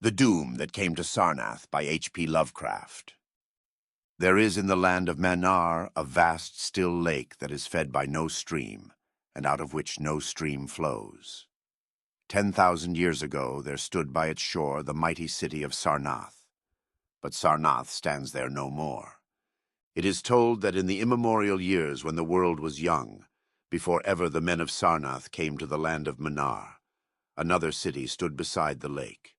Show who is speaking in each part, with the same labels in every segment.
Speaker 1: The Doom That Came to Sarnath by H.P. Lovecraft. There is in the land of Manar a vast still lake that is fed by no stream, and out of which no stream flows. 10,000 years ago there stood by its shore the mighty city of Sarnath. But Sarnath stands there no more. It is told that in the immemorial years when the world was young, before ever the men of Sarnath came to the land of Manar, another city stood beside the lake,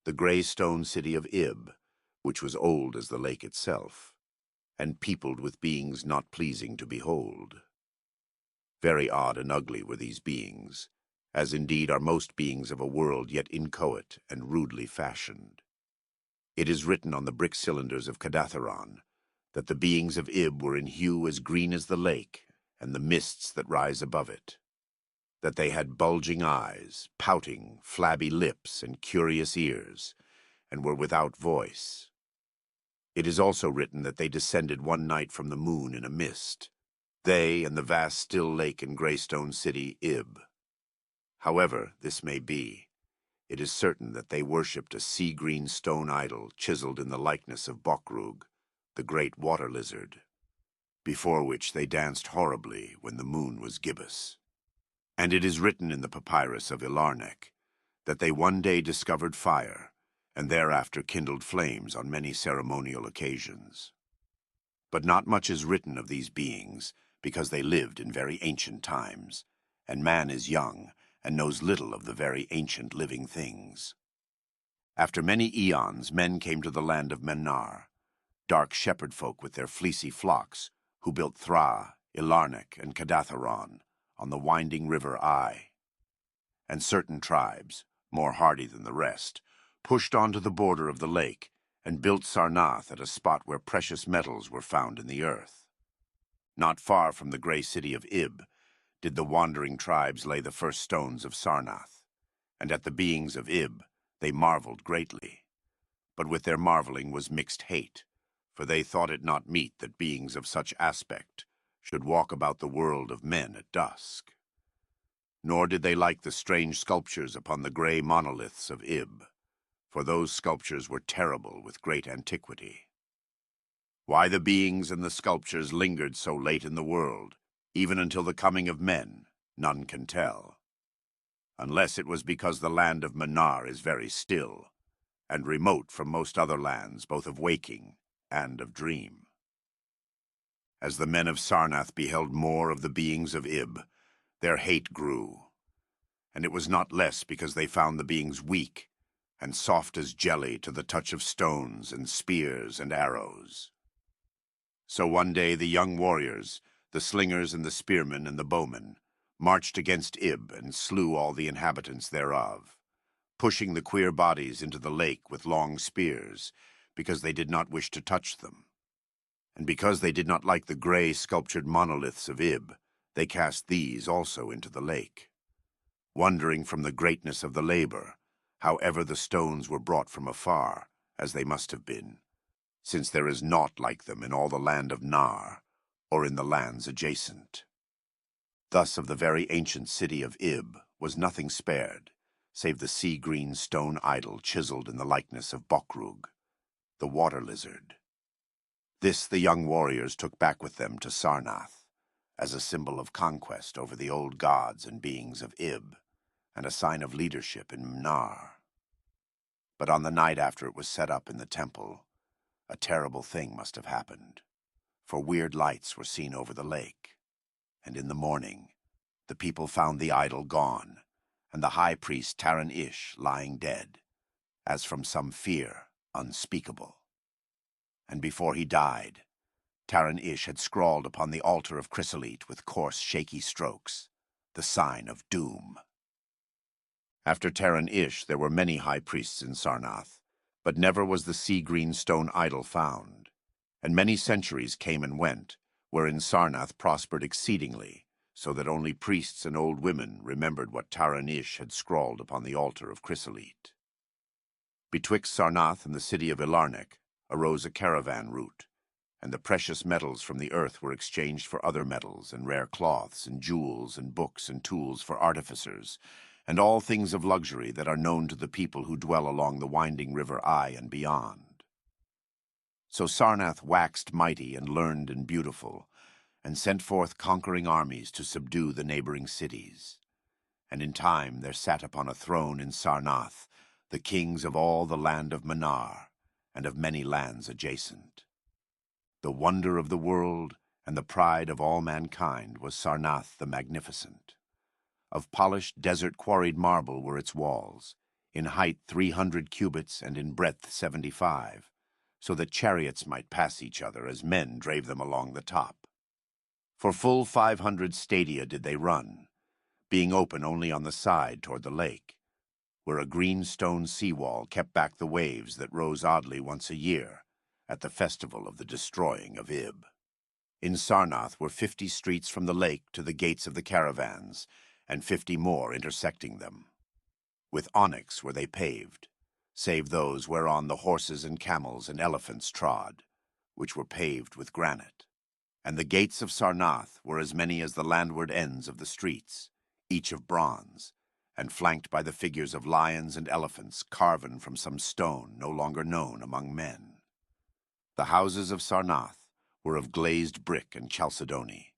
Speaker 1: the gray stone city of Ib, which was old as the lake itself, and peopled with beings not pleasing to behold. Very odd and ugly were these beings, as indeed are most beings of a world yet inchoate and rudely fashioned. It is written on the brick cylinders of Cdatharon that the beings of Ib were in hue as green as the lake and the mists that rise above it, that they had bulging eyes, pouting, flabby lips, and curious ears, and were without voice. It is also written that they descended one night from the moon in a mist, they and the vast still lake and greystone city Ib. However this may be, it is certain that they worshipped a sea-green stone idol chiseled in the likeness of Bokrug, the great water lizard, before which they danced horribly when the moon was gibbous. And it is written in the papyrus of Ilarnek that they one day discovered fire, and thereafter kindled flames on many ceremonial occasions. But not much is written of these beings, because they lived in very ancient times, and man is young and knows little of the very ancient living things. After many eons, men came to the land of Manar, dark shepherd folk with their fleecy flocks, who built Thra, Ilarnek, and Cdatharon on the winding river Ai. And certain tribes, more hardy than the rest, pushed on to the border of the lake and built Sarnath at a spot where precious metals were found in the earth. Not far from the gray city of Ib did the wandering tribes lay the first stones of Sarnath, and at the beings of Ib they marveled greatly. But with their marveling was mixed hate, for they thought it not meet that beings of such aspect should walk about the world of men at dusk. Nor did they like the strange sculptures upon the gray monoliths of Ib, for those sculptures were terrible with great antiquity. Why the beings and the sculptures lingered so late in the world, even until the coming of men, none can tell, unless it was because the land of Manar is very still, and remote from most other lands both of waking and of dream. As the men of Sarnath beheld more of the beings of Ib, their hate grew, and it was not less because they found the beings weak and soft as jelly to the touch of stones and spears and arrows. So one day the young warriors, the slingers and the spearmen and the bowmen, marched against Ib and slew all the inhabitants thereof, pushing the queer bodies into the lake with long spears, because they did not wish to touch them. And because they did not like the gray sculptured monoliths of Ib, they cast these also into the lake, wondering from the greatness of the labor, however the stones were brought from afar, as they must have been, since there is naught like them in all the land of Nar, or in the lands adjacent. Thus of the very ancient city of Ib was nothing spared, save the sea-green stone idol chiseled in the likeness of Bokrug, the water lizard. This the young warriors took back with them to Sarnath, as a symbol of conquest over the old gods and beings of Ib, and a sign of leadership in Nar. But on the night after it was set up in the temple, a terrible thing must have happened, for weird lights were seen over the lake, and in the morning the people found the idol gone, and the high priest Taran-Ish lying dead, as from some fear unspeakable. And before he died, Taran-Ish had scrawled upon the altar of chrysolite with coarse, shaky strokes, the sign of doom. After Taran-Ish there were many high priests in Sarnath, but never was the sea-green stone idol found, and many centuries came and went, wherein Sarnath prospered exceedingly, so that only priests and old women remembered what Taran-Ish had scrawled upon the altar of chrysolite. Betwixt Sarnath and the city of Ilarnek arose a caravan route, and the precious metals from the earth were exchanged for other metals and rare cloths and jewels and books and tools for artificers, and all things of luxury that are known to the people who dwell along the winding river Ai and beyond. So Sarnath waxed mighty and learned and beautiful, and sent forth conquering armies to subdue the neighboring cities. And in time there sat upon a throne in Sarnath the kings of all the land of Manar, and of many lands adjacent. The wonder of the world and the pride of all mankind was Sarnath the Magnificent. Of polished desert-quarried marble were its walls, in height 300 cubits and in breadth 75, so that chariots might pass each other as men drave them along the top. For full 500 stadia did they run, being open only on the side toward the lake, where a green stone seawall kept back the waves that rose oddly once a year at the festival of the destroying of Ib. In Sarnath were 50 streets from the lake to the gates of the caravans, and 50 more intersecting them. With onyx were they paved, save those whereon the horses and camels and elephants trod, which were paved with granite. And the gates of Sarnath were as many as the landward ends of the streets, each of bronze, and flanked by the figures of lions and elephants carven from some stone no longer known among men. The houses of Sarnath were of glazed brick and chalcedony,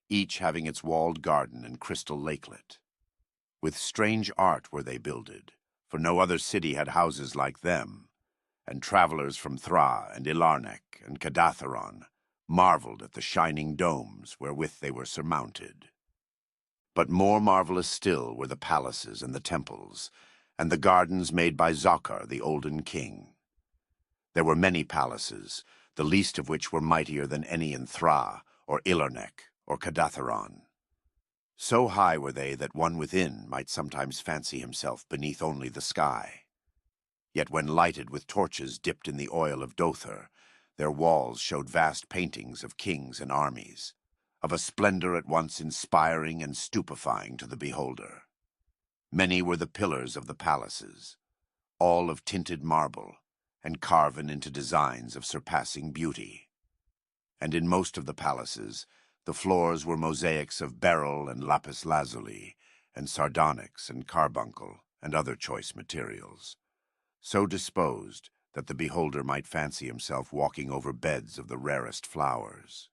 Speaker 1: each having its walled garden and crystal lakelet. With strange art were they builded, for no other city had houses like them, and travelers from Thra and Ilarnec and Kadatheron marveled at the shining domes wherewith they were surmounted. But more marvelous still were the palaces and the temples, and the gardens made by Zokkar the olden king. There were many palaces, the least of which were mightier than any in Thra, or Ilarnec, or Kadatheron. So high were they that one within might sometimes fancy himself beneath only the sky. Yet when lighted with torches dipped in the oil of Dothr, their walls showed vast paintings of kings and armies, of a splendor at once inspiring and stupefying to the beholder. Many were the pillars of the palaces, all of tinted marble, and carven into designs of surpassing beauty. And in most of the palaces, the floors were mosaics of beryl and lapis lazuli, and sardonyx and carbuncle, and other choice materials, so disposed that the beholder might fancy himself walking over beds of the rarest flowers.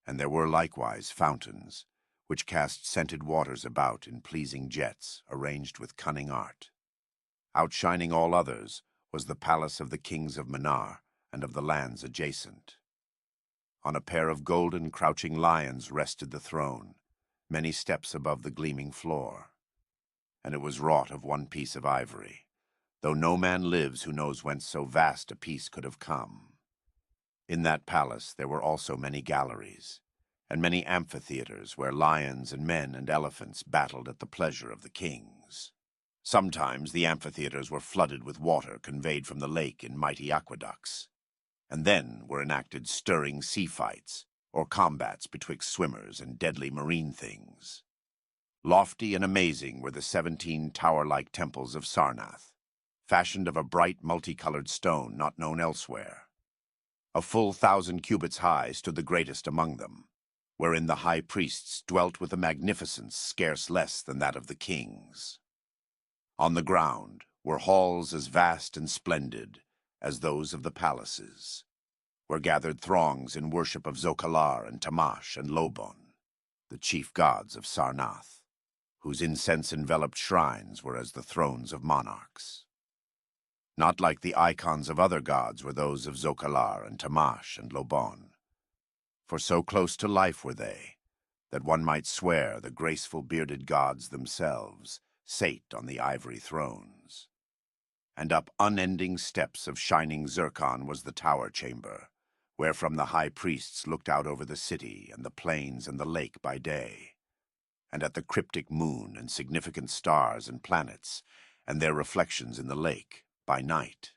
Speaker 1: And there were likewise fountains, which cast scented waters about in pleasing jets arranged with cunning art. Outshining all others was the palace of the kings of Manar and of the lands adjacent. On a pair of golden crouching lions rested the throne, many steps above the gleaming floor. And it was wrought of one piece of ivory, though no man lives who knows whence so vast a piece could have come. In that palace there were also many galleries, and many amphitheaters where lions and men and elephants battled at the pleasure of the kings. Sometimes the amphitheaters were flooded with water conveyed from the lake in mighty aqueducts, and then were enacted stirring sea fights, or combats betwixt swimmers and deadly marine things. Lofty and amazing were the 17 tower-like temples of Sarnath, fashioned of a bright multicolored stone not known elsewhere. A full 1,000 cubits high stood the greatest among them, wherein the high priests dwelt with a magnificence scarce less than that of the kings. On the ground were halls as vast and splendid as those of the palaces, where gathered throngs in worship of Zokalar and Tamash and Lobon, the chief gods of Sarnath, whose incense-enveloped shrines were as the thrones of monarchs. Not like the icons of other gods were those of Zokalar and Tamash and Lobon, for so close to life were they, that one might swear the graceful bearded gods themselves sate on the ivory thrones. And up unending steps of shining zircon was the tower chamber, where from the high priests looked out over the city and the plains and the lake by day, and at the cryptic moon and significant stars and planets, and their reflections in the lake, by night.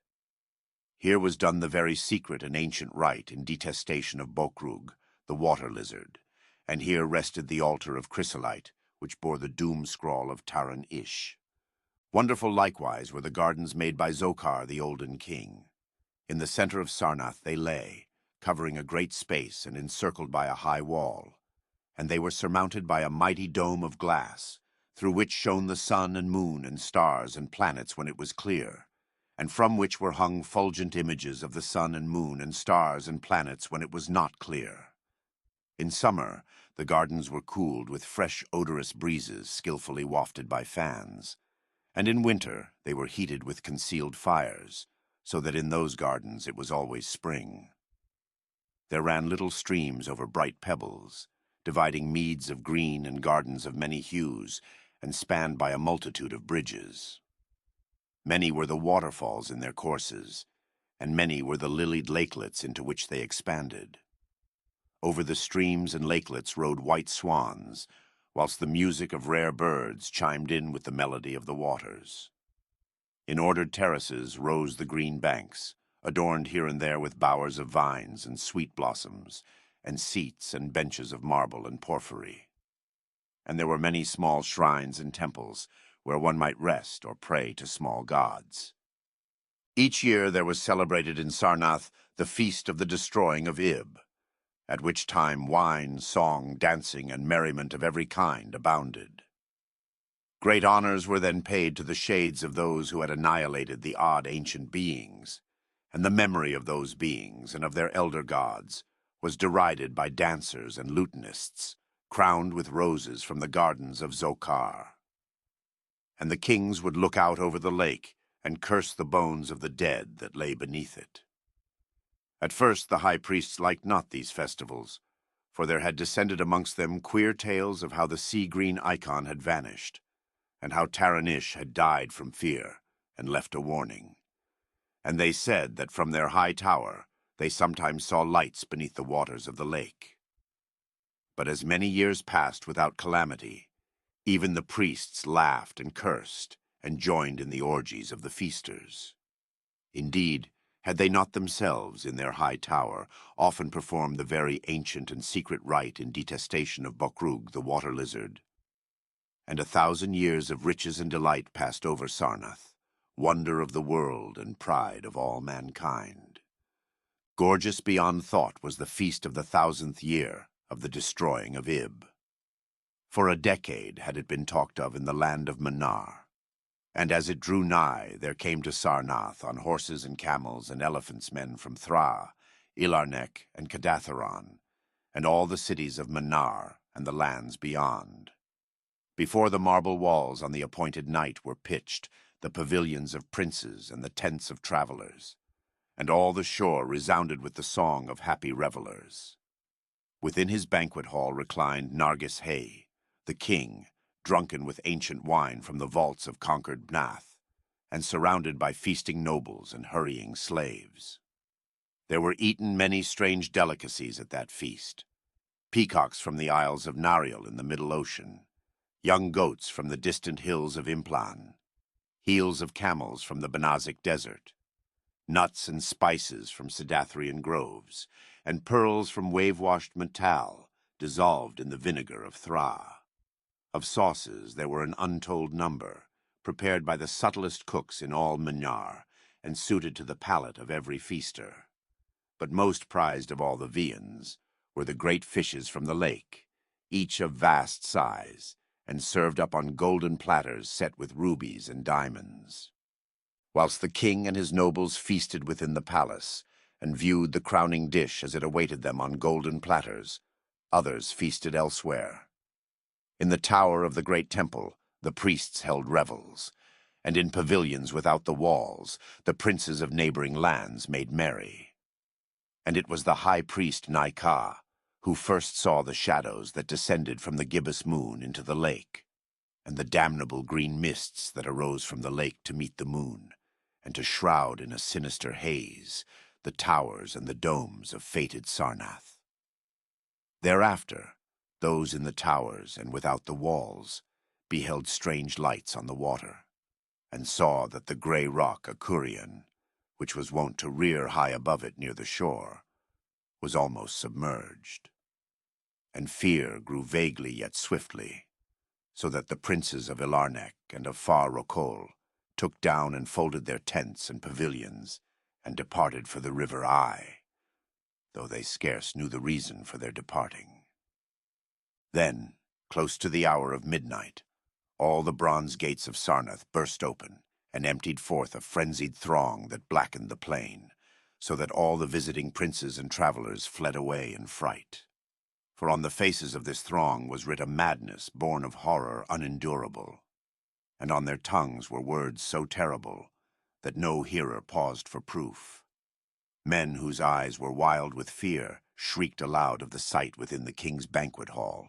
Speaker 1: Here was done the very secret and ancient rite in detestation of Bokrug, the water lizard, and here rested the altar of chrysolite, which bore the doom scrawl of Taran Ish. Wonderful likewise were the gardens made by Zokkar the olden king. In the center of Sarnath they lay, covering a great space and encircled by a high wall, and they were surmounted by a mighty dome of glass, through which shone the sun and moon and stars and planets when it was clear, and from which were hung fulgent images of the sun and moon and stars and planets when it was not clear. In summer, the gardens were cooled with fresh, odorous breezes skillfully wafted by fans, and in winter they were heated with concealed fires, so that in those gardens it was always spring. There ran little streams over bright pebbles, dividing meads of green and gardens of many hues, and spanned by a multitude of bridges. Many were the waterfalls in their courses, and many were the lilied lakelets into which they expanded. Over the streams and lakelets rode white swans, whilst the music of rare birds chimed in with the melody of the waters. In ordered terraces rose the green banks, adorned here and there with bowers of vines and sweet blossoms, and seats and benches of marble and porphyry. And there were many small shrines and temples, where one might rest or pray to small gods. Each year there was celebrated in Sarnath the feast of the destroying of Ib, at which time wine, song, dancing, and merriment of every kind abounded. Great honors were then paid to the shades of those who had annihilated the odd ancient beings, and the memory of those beings and of their elder gods was derided by dancers and lutanists, crowned with roses from the gardens of Zokar. And the kings would look out over the lake and curse the bones of the dead that lay beneath it. At first the high priests liked not these festivals, for there had descended amongst them queer tales of how the sea-green icon had vanished, and how Taranish had died from fear and left a warning. And they said that from their high tower they sometimes saw lights beneath the waters of the lake. But as many years passed without calamity, even the priests laughed and cursed and joined in the orgies of the feasters. Indeed, had they not themselves, in their high tower, often performed the very ancient and secret rite in detestation of Bokrug, the water lizard? And 1,000 years of riches and delight passed over Sarnath, wonder of the world and pride of all mankind. Gorgeous beyond thought was the feast of the 1,000th year of the destroying of Ib. For a decade had it been talked of in the land of Manar, and as it drew nigh, there came to Sarnath on horses and camels and elephants men from Thra, Ilarnek, and Kadatheron, and all the cities of Manar and the lands beyond. Before the marble walls on the appointed night were pitched the pavilions of princes and the tents of travelers, and all the shore resounded with the song of happy revelers. Within his banquet hall reclined Nargis Hay, the king, drunken with ancient wine from the vaults of conquered Bnath, and surrounded by feasting nobles and hurrying slaves. There were eaten many strange delicacies at that feast: peacocks from the isles of Nariel in the middle ocean, young goats from the distant hills of Implan, heels of camels from the Benazik desert, nuts and spices from Sidathrian groves, and pearls from wave-washed metal dissolved in the vinegar of Thra. Of sauces there were an untold number, prepared by the subtlest cooks in all Manar, and suited to the palate of every feaster. But most prized of all the viands were the great fishes from the lake, each of vast size, and served up on golden platters set with rubies and diamonds. Whilst the king and his nobles feasted within the palace, and viewed the crowning dish as it awaited them on golden platters, others feasted elsewhere. In the tower of the great temple, the priests held revels, and in pavilions without the walls, the princes of neighboring lands made merry. And it was the high priest Naika who first saw the shadows that descended from the gibbous moon into the lake, and the damnable green mists that arose from the lake to meet the moon, and to shroud in a sinister haze the towers and the domes of fated Sarnath. Thereafter, those in the towers and without the walls beheld strange lights on the water, and saw that the grey rock Akurian, which was wont to rear high above it near the shore, was almost submerged. And fear grew vaguely yet swiftly, so that the princes of Ilarnek and of Far Rokol took down and folded their tents and pavilions, and departed for the river Ai, though they scarce knew the reason for their departing. Then, close to the hour of midnight, all the bronze gates of Sarnath burst open and emptied forth a frenzied throng that blackened the plain, so that all the visiting princes and travelers fled away in fright. For on the faces of this throng was writ a madness born of horror unendurable, and on their tongues were words so terrible that no hearer paused for proof. Men whose eyes were wild with fear shrieked aloud of the sight within the king's banquet hall,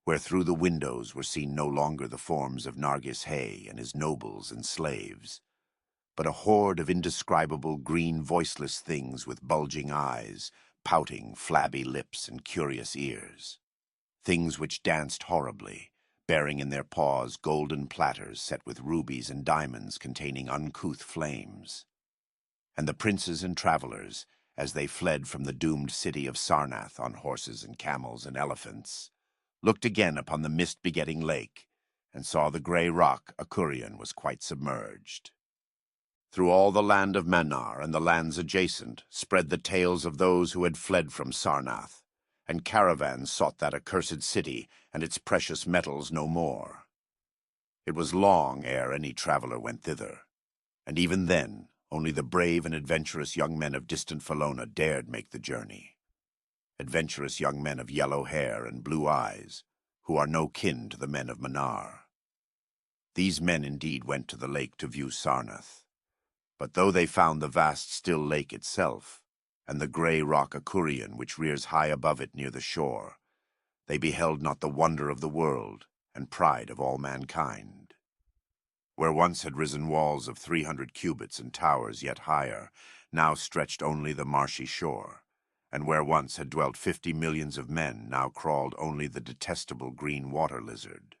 Speaker 1: where through the windows were seen no longer the forms of Nargis Hay and his nobles and slaves, but a horde of indescribable green voiceless things with bulging eyes, pouting, flabby lips, and curious ears. Things which danced horribly, bearing in their paws golden platters set with rubies and diamonds containing uncouth flames. And the princes and travelers, as they fled from the doomed city of Sarnath on horses and camels and elephants, looked again upon the mist-begetting lake, and saw the grey rock Akurian was quite submerged. Through all the land of Manar and the lands adjacent spread the tales of those who had fled from Sarnath, and caravans sought that accursed city and its precious metals no more. It was long ere any traveler went thither, and even then only the brave and adventurous young men of distant Felona dared make the journey. Adventurous young men of yellow hair and blue eyes, who are no kin to the men of Manar. These men indeed went to the lake to view Sarnath, but though they found the vast still lake itself, and the grey rock Akurian which rears high above it near the shore, they beheld not the wonder of the world and pride of all mankind. Where once had risen walls of 300 cubits and towers yet higher, now stretched only the marshy shore, and where once had dwelt 50 millions of men, now crawled only the detestable green water lizard.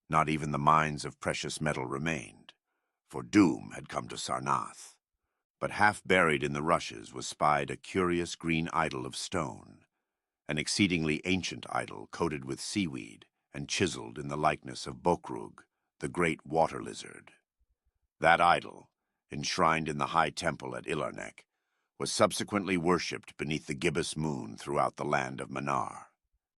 Speaker 1: Not even the mines of precious metal remained, for doom had come to Sarnath. But half buried in the rushes was spied a curious green idol of stone, an exceedingly ancient idol coated with seaweed and chiseled in the likeness of Bokrug, the great water lizard. That idol, enshrined in the high temple at Ilarnek, was subsequently worshipped beneath the gibbous moon throughout the land of Manar.